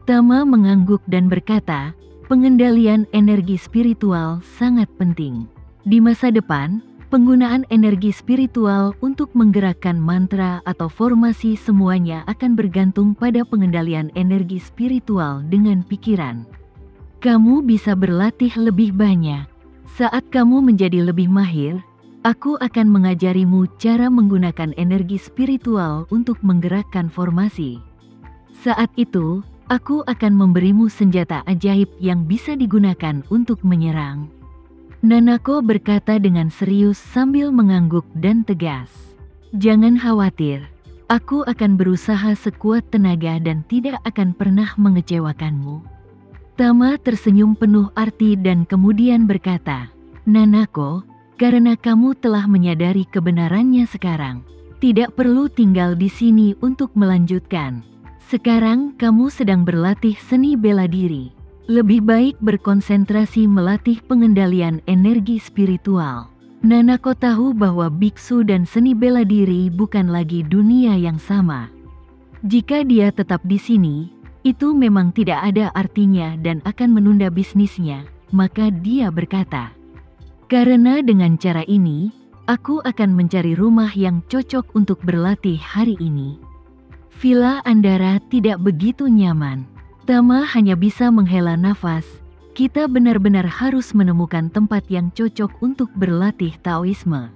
Tama mengangguk dan berkata, pengendalian energi spiritual sangat penting. Di masa depan, penggunaan energi spiritual untuk menggerakkan mantra atau formasi semuanya akan bergantung pada pengendalian energi spiritual dengan pikiran. Kamu bisa berlatih lebih banyak. Saat kamu menjadi lebih mahir, aku akan mengajarimu cara menggunakan energi spiritual untuk menggerakkan formasi. Saat itu, aku akan memberimu senjata ajaib yang bisa digunakan untuk menyerang. Nanako berkata dengan serius sambil mengangguk dan tegas. Jangan khawatir, aku akan berusaha sekuat tenaga dan tidak akan pernah mengecewakanmu. Tama tersenyum penuh arti dan kemudian berkata, Nanako, karena kamu telah menyadari kebenarannya sekarang, tidak perlu tinggal di sini untuk melanjutkan. Sekarang kamu sedang berlatih seni bela diri. Lebih baik berkonsentrasi melatih pengendalian energi spiritual. Nanako tahu bahwa biksu dan seni bela diri bukan lagi dunia yang sama. Jika dia tetap di sini, itu memang tidak ada artinya dan akan menunda bisnisnya, maka dia berkata, karena dengan cara ini, aku akan mencari rumah yang cocok untuk berlatih hari ini. Villa Andara tidak begitu nyaman. Tama hanya bisa menghela nafas. Kita benar-benar harus menemukan tempat yang cocok untuk berlatih Taoisme.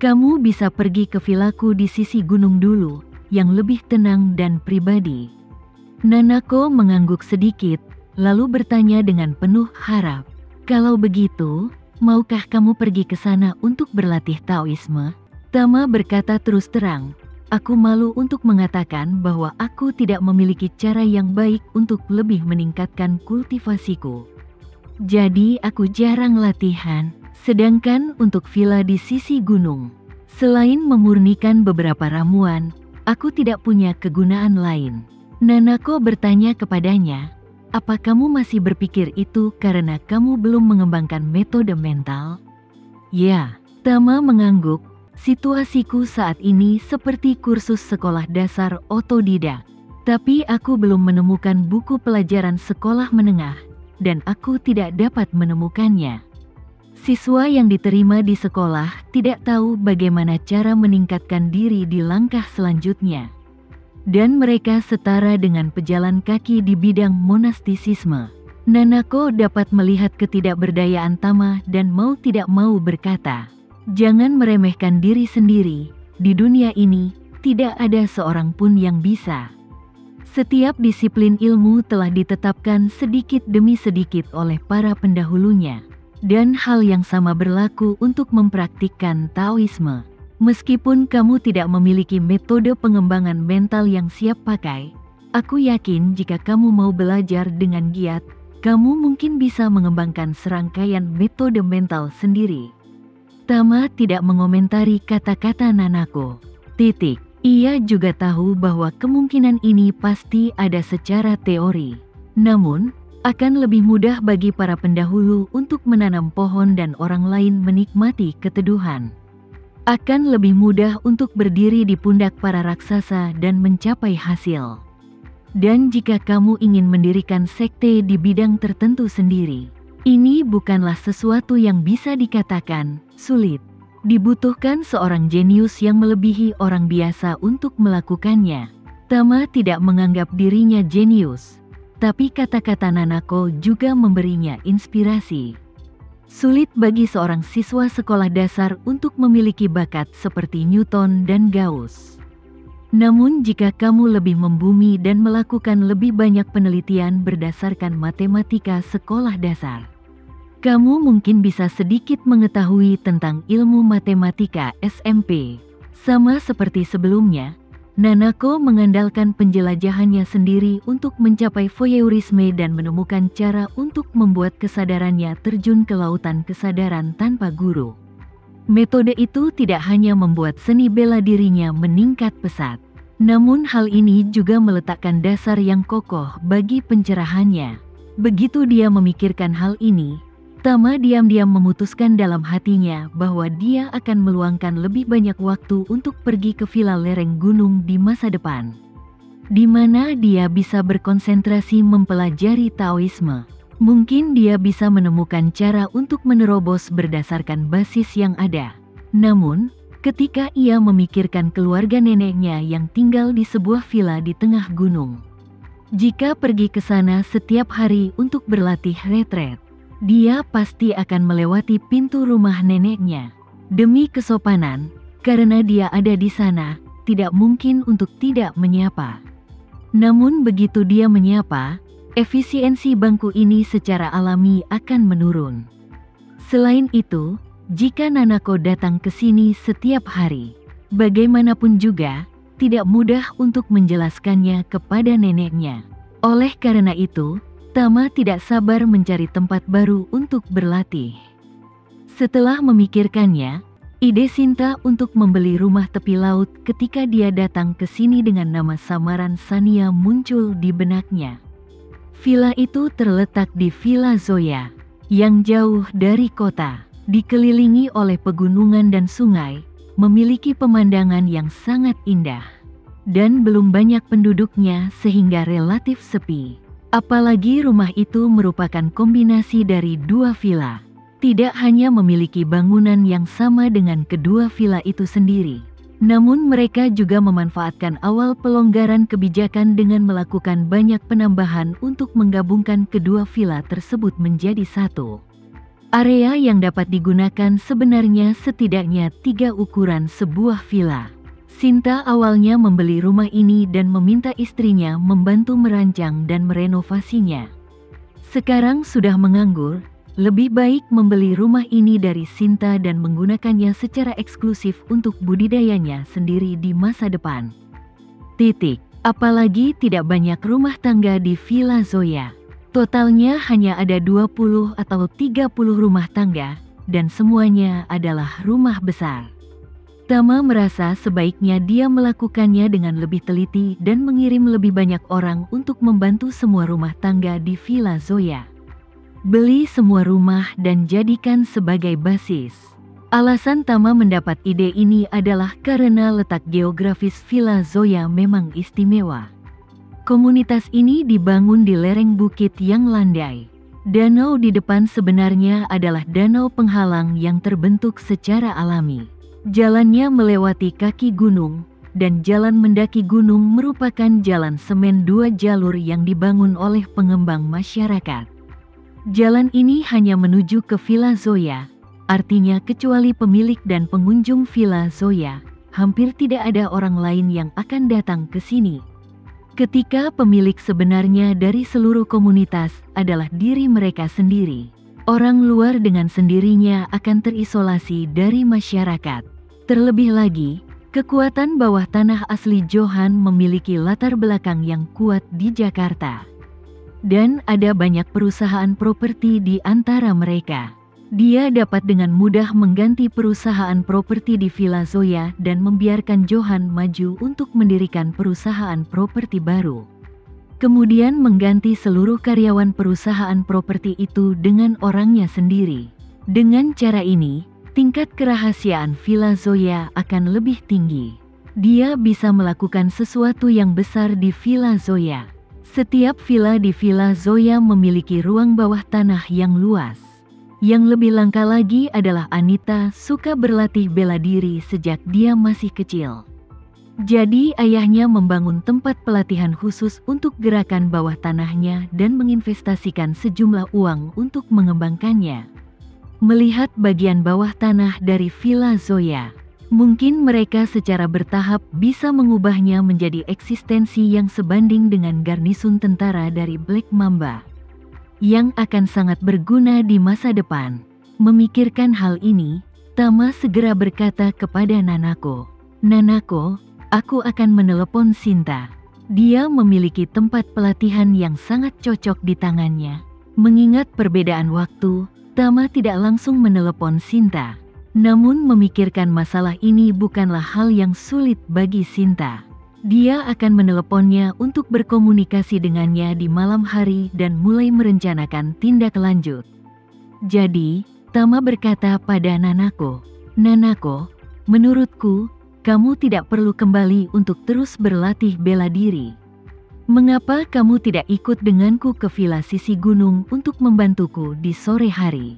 Kamu bisa pergi ke villaku di sisi gunung dulu, yang lebih tenang dan pribadi. Nanako mengangguk sedikit, lalu bertanya dengan penuh harap. Kalau begitu, maukah kamu pergi ke sana untuk berlatih Taoisme? Tama berkata terus terang, aku malu untuk mengatakan bahwa aku tidak memiliki cara yang baik untuk lebih meningkatkan kultivasiku. Jadi aku jarang latihan, sedangkan untuk villa di sisi gunung, selain memurnikan beberapa ramuan, aku tidak punya kegunaan lain. Nanako bertanya kepadanya, apa kamu masih berpikir itu karena kamu belum mengembangkan metode mental? Ya, Tama mengangguk, situasiku saat ini seperti kursus sekolah dasar otodidak. Tapi aku belum menemukan buku pelajaran sekolah menengah, dan aku tidak dapat menemukannya. Siswa yang diterima di sekolah tidak tahu bagaimana cara meningkatkan diri di langkah selanjutnya. Dan mereka setara dengan pejalan kaki di bidang monastisisme. Nanako dapat melihat ketidakberdayaan Tama dan mau tidak mau berkata, jangan meremehkan diri sendiri, di dunia ini, tidak ada seorang pun yang bisa. Setiap disiplin ilmu telah ditetapkan sedikit demi sedikit oleh para pendahulunya. Dan hal yang sama berlaku untuk mempraktikkan Taoisme. Meskipun kamu tidak memiliki metode pengembangan mental yang siap pakai, aku yakin jika kamu mau belajar dengan giat, kamu mungkin bisa mengembangkan serangkaian metode mental sendiri. Tama tidak mengomentari kata-kata Nanako. Ia juga tahu bahwa kemungkinan ini pasti ada secara teori. Namun, akan lebih mudah bagi para pendahulu untuk menanam pohon dan orang lain menikmati keteduhan. Akan lebih mudah untuk berdiri di pundak para raksasa dan mencapai hasil. Dan jika kamu ingin mendirikan sekte di bidang tertentu sendiri, ini bukanlah sesuatu yang bisa dikatakan sulit. Dibutuhkan seorang jenius yang melebihi orang biasa untuk melakukannya. Tama tidak menganggap dirinya jenius, tapi kata-kata Nanako juga memberinya inspirasi. Sulit bagi seorang siswa sekolah dasar untuk memiliki bakat seperti Newton dan Gauss. Namun jika kamu lebih membumi dan melakukan lebih banyak penelitian berdasarkan matematika sekolah dasar, kamu mungkin bisa sedikit mengetahui tentang ilmu matematika SMP. Sama seperti sebelumnya, Nanako mengandalkan penjelajahannya sendiri untuk mencapai voyeurisme dan menemukan cara untuk membuat kesadarannya terjun ke lautan kesadaran tanpa guru. Metode itu tidak hanya membuat seni bela dirinya meningkat pesat, namun hal ini juga meletakkan dasar yang kokoh bagi pencerahannya. Begitu dia memikirkan hal ini, Tama diam-diam memutuskan dalam hatinya bahwa dia akan meluangkan lebih banyak waktu untuk pergi ke villa lereng gunung di masa depan. di mana dia bisa berkonsentrasi mempelajari Taoisme. Mungkin dia bisa menemukan cara untuk menerobos berdasarkan basis yang ada. Namun, ketika ia memikirkan keluarga neneknya yang tinggal di sebuah villa di tengah gunung, jika pergi ke sana setiap hari untuk berlatih retret, dia pasti akan melewati pintu rumah neneknya. Demi kesopanan, karena dia ada di sana, tidak mungkin untuk tidak menyapa. Namun begitu dia menyapa, efisiensi bangku ini secara alami akan menurun. Selain itu, jika Nanako datang ke sini setiap hari, bagaimanapun juga, tidak mudah untuk menjelaskannya kepada neneknya. Oleh karena itu, Tama tidak sabar mencari tempat baru untuk berlatih. Setelah memikirkannya, ide Sinta untuk membeli rumah tepi laut ketika dia datang ke sini dengan nama samaran Sania muncul di benaknya. Villa itu terletak di Villa Zoya, yang jauh dari kota, dikelilingi oleh pegunungan dan sungai, memiliki pemandangan yang sangat indah. Dan belum banyak penduduknya sehingga relatif sepi. Apalagi rumah itu merupakan kombinasi dari dua villa. Tidak hanya memiliki bangunan yang sama dengan kedua villa itu sendiri, namun mereka juga memanfaatkan awal pelonggaran kebijakan dengan melakukan banyak penambahan untuk menggabungkan kedua villa tersebut menjadi satu. Area yang dapat digunakan sebenarnya setidaknya 3 ukuran sebuah villa. Sinta awalnya membeli rumah ini dan meminta istrinya membantu merancang dan merenovasinya. Sekarang sudah menganggur, lebih baik membeli rumah ini dari Sinta dan menggunakannya secara eksklusif untuk budidayanya sendiri di masa depan. Apalagi tidak banyak rumah tangga di Villa Zoya. Totalnya hanya ada 20 atau 30 rumah tangga, dan semuanya adalah rumah besar. Tama merasa sebaiknya dia melakukannya dengan lebih teliti dan mengirim lebih banyak orang untuk membantu semua rumah tangga di Villa Zoya. Beli semua rumah dan jadikan sebagai basis. Alasan Tama mendapat ide ini adalah karena letak geografis Villa Zoya memang istimewa. Komunitas ini dibangun di lereng bukit yang landai. Danau di depan sebenarnya adalah danau penghalang yang terbentuk secara alami. Jalannya melewati kaki gunung, dan jalan mendaki gunung merupakan jalan semen 2 jalur yang dibangun oleh pengembang masyarakat. Jalan ini hanya menuju ke Villa Zoya, artinya kecuali pemilik dan pengunjung Villa Zoya, hampir tidak ada orang lain yang akan datang ke sini. Ketika pemilik sebenarnya dari seluruh komunitas adalah diri mereka sendiri, orang luar dengan sendirinya akan terisolasi dari masyarakat. Terlebih lagi, kekuatan bawah tanah asli Johan memiliki latar belakang yang kuat di Jakarta. Dan ada banyak perusahaan properti di antara mereka. Dia dapat dengan mudah mengganti perusahaan properti di Villa Zoya dan membiarkan Johan maju untuk mendirikan perusahaan properti baru. Kemudian mengganti seluruh karyawan perusahaan properti itu dengan orangnya sendiri. Dengan cara ini, tingkat kerahasiaan Villa Zoya akan lebih tinggi. Dia bisa melakukan sesuatu yang besar di Villa Zoya. Setiap villa di Villa Zoya memiliki ruang bawah tanah yang luas. Yang lebih langka lagi adalah Anita suka berlatih bela diri sejak dia masih kecil. Jadi ayahnya membangun tempat pelatihan khusus untuk gerakan bawah tanahnya dan menginvestasikan sejumlah uang untuk mengembangkannya. Melihat bagian bawah tanah dari Villa Zoya, mungkin mereka secara bertahap bisa mengubahnya menjadi eksistensi yang sebanding dengan garnisun tentara dari Black Mamba, yang akan sangat berguna di masa depan. Memikirkan hal ini, Tama segera berkata kepada Nanako, "Nanako, aku akan menelepon Sinta. Dia memiliki tempat pelatihan yang sangat cocok di tangannya." Mengingat perbedaan waktu, Tama tidak langsung menelepon Sinta. Namun memikirkan masalah ini bukanlah hal yang sulit bagi Sinta. Dia akan meneleponnya untuk berkomunikasi dengannya di malam hari dan mulai merencanakan tindak lanjut. Jadi, Tama berkata pada Nanako, "Nanako, menurutku, kamu tidak perlu kembali untuk terus berlatih bela diri. Mengapa kamu tidak ikut denganku ke villa sisi gunung untuk membantuku di sore hari?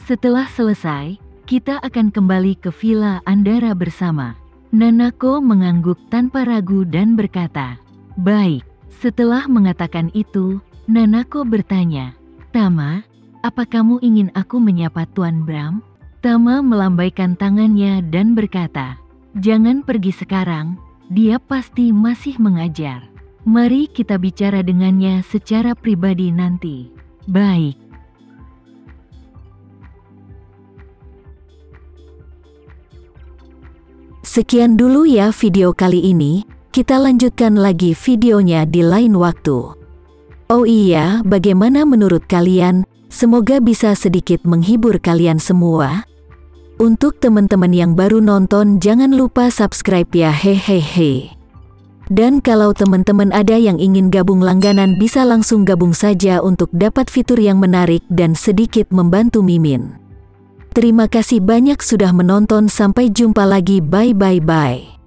Setelah selesai, kita akan kembali ke villa Andara bersama." Nanako mengangguk tanpa ragu dan berkata, "Baik." Setelah mengatakan itu, Nanako bertanya, "Tama, apa kamu ingin aku menyapa Tuan Bram?" Tama melambaikan tangannya dan berkata, "Jangan pergi sekarang, dia pasti masih mengajar. Mari kita bicara dengannya secara pribadi nanti." "Baik." Sekian dulu ya video kali ini, kita lanjutkan lagi videonya di lain waktu. Oh iya, bagaimana menurut kalian? Semoga bisa sedikit menghibur kalian semua. Untuk teman-teman yang baru nonton, jangan lupa subscribe ya, hehehe. Dan kalau teman-teman ada yang ingin gabung langganan, bisa langsung gabung saja untuk dapat fitur yang menarik dan sedikit membantu Mimin. Terima kasih banyak sudah menonton, sampai jumpa lagi, bye bye bye.